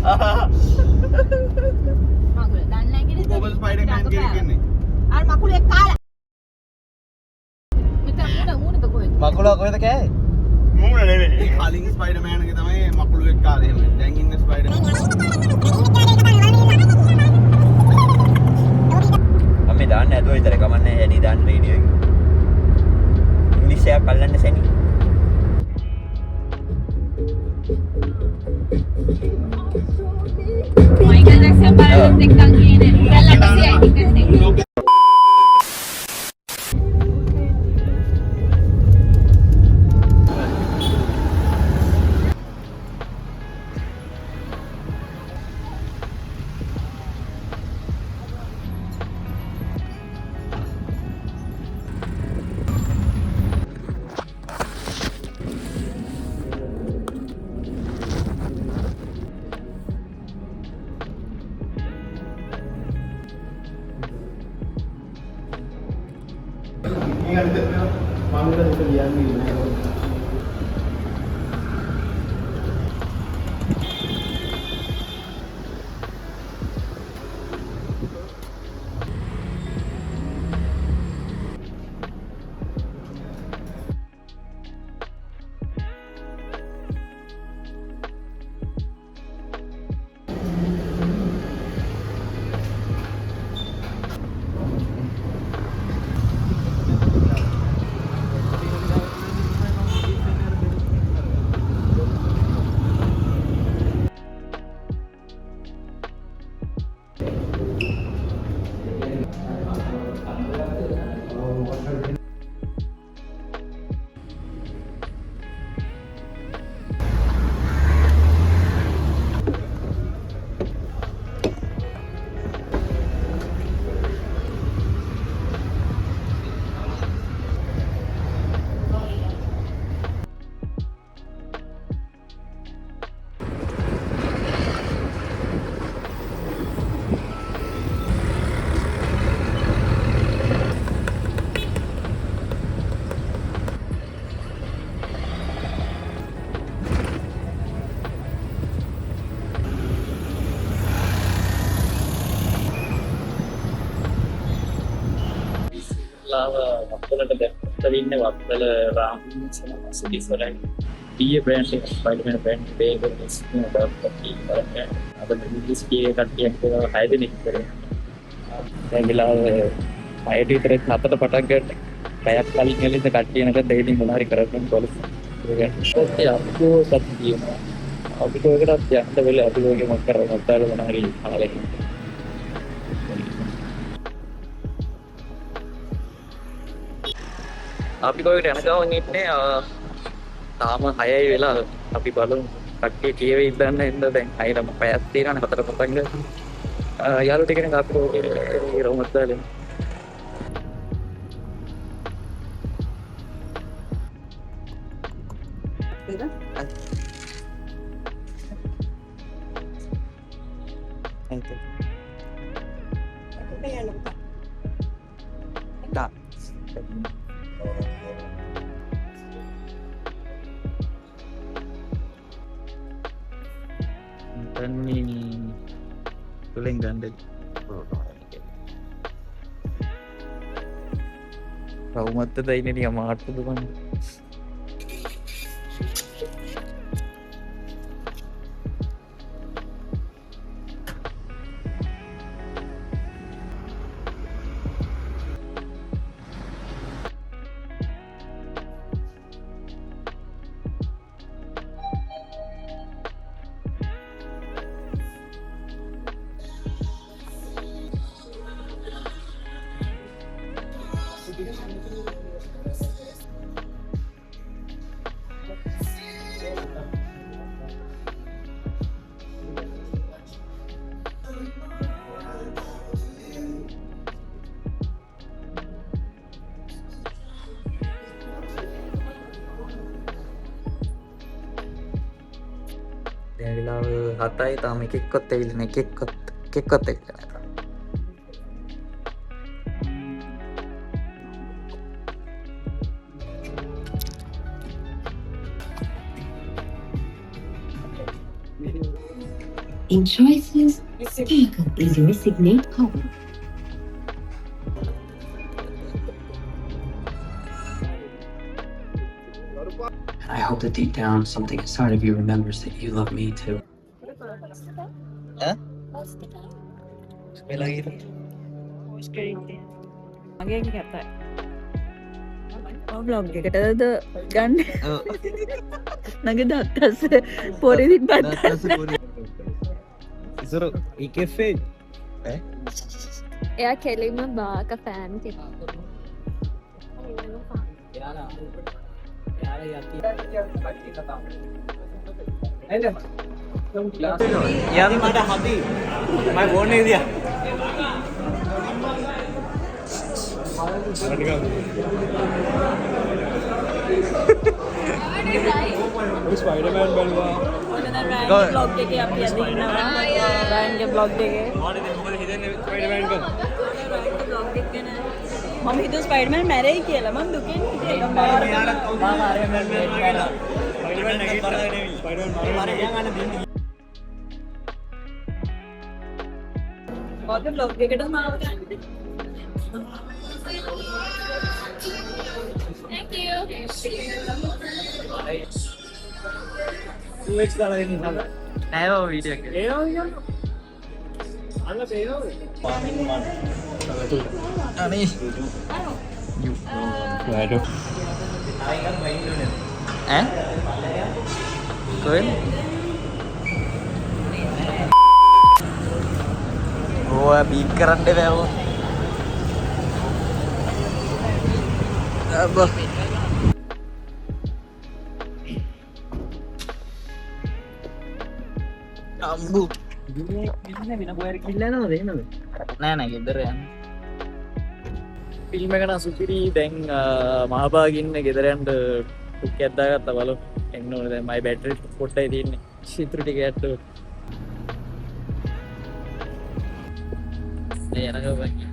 මකුල දන්නේ නැහැ කියන්නේ. කොබල් ස්පයිඩර්මෑන් කියන්නේ. අර මකුලේ කාලා. මෙතන මූණද කොහෙද? මකුලා කොහෙද කෑවේ? මූණ නෙවෙයි. කලින් ස්පයිඩර්මෑන් එකේ තමයි මකුලෙක් කාලේ එහෙම. දැන් ඉන්නේ ස්පයිඩර්මෑන්. අපි දාන්න ඇදුව විතර කමන්නේ ඇඩි දාන්න රේඩියෝ එක. ඉංග්‍රීසි එකක් අල්ලන්න සෙනි. මයිකල් ජැක්සන් බලන්න එක්කන් කියන්නේ. දැන් ලක්සියයි ටිකට් එක. වත්තලට දැක්වල ඉන්න වත්තල රාම් සිටිස්වරයි ඊයේ බ්‍රෑන්ඩ් එක ස්පයිඩර්මෑන් බ්‍රෑන්ඩ් බේග් එක අද ඉංග්‍රීසි කීයේ කට්ටියක් 6 දෙනෙක් කරේ දැන් වෙලාව 6ට විතර 7ට පටන් ගන්න පැයක් කලින් එළින්ද කට්ටිය නැත්නම් දෙයින් මොනවා හරි කරගෙන කොලස් ඒක අපෝ සත්‍ය අපිට ඒකටත් යන්න වෙලාව අපි ඔයගේ මොකක් කරලා මොකක්ද මොනවා හරි අහලා අපි කොහෙට යන ගමන් ඉන්නේ තාම 6යි වෙලා අපි බලමු කට්ටිය කීවේ ඉඳන්න එන්න දැන් 6ටම පැයක් තියෙනවානේ 4ට පටන් ගන්න යාළුවෝ ටික නේ අපි ඔය රොමත් දාලා tulen ganda රවුමත්ත දයින නික මාට්ටද බන්න වෙලාව 7යි තාම එකෙක්වත් ඇවිල්ලා නැහැ එකෙක්වත් ඇවිල්ලා නැහැ In choices, Sparkle is your signet color. I hope that deep down something inside of you remembers that you love me too. මගේ කැතයි. බ්ලොග් එකටද ගන්න නගේ දත්තස්ස පොරදි බත් ඉසර ඒකෙෆේ එයා කෙලිම බාක ෆෑන් කෙනා यार मत हाथी मैं फोन नहीं दिया ස්පයිඩර්මෑන් බලුවා බ්ලොග් එකේ අපි අද ඉන්නවා රයන්ගේ බ්ලොග් එකේ මම හිතුව ස්පයිඩර්මෑන් මැරෙයි කියලා මම දුකෙන් ඔගේ බ්ලොග් එකට මාව ගන්න. Thank you. නෑ වීඩියෝ එක අනේ ඈ කොහෙන්ද ඕවා බීට් කරන්න බෑව අබ්බා අම්බු නෑ නෑ ගෙදර යන්න ෆිල්ම් එක නම් සුපිරි දැන් මහපාගින්න ගෙදර යන්න ටුක් එකක් දාගත්තා බලමු එන්න ඕනේ දැන් මයි බැටරි පොට්ටයි තියෙන්නේ චිත්‍ර ටික ඇට්ටු ඒ යනකම්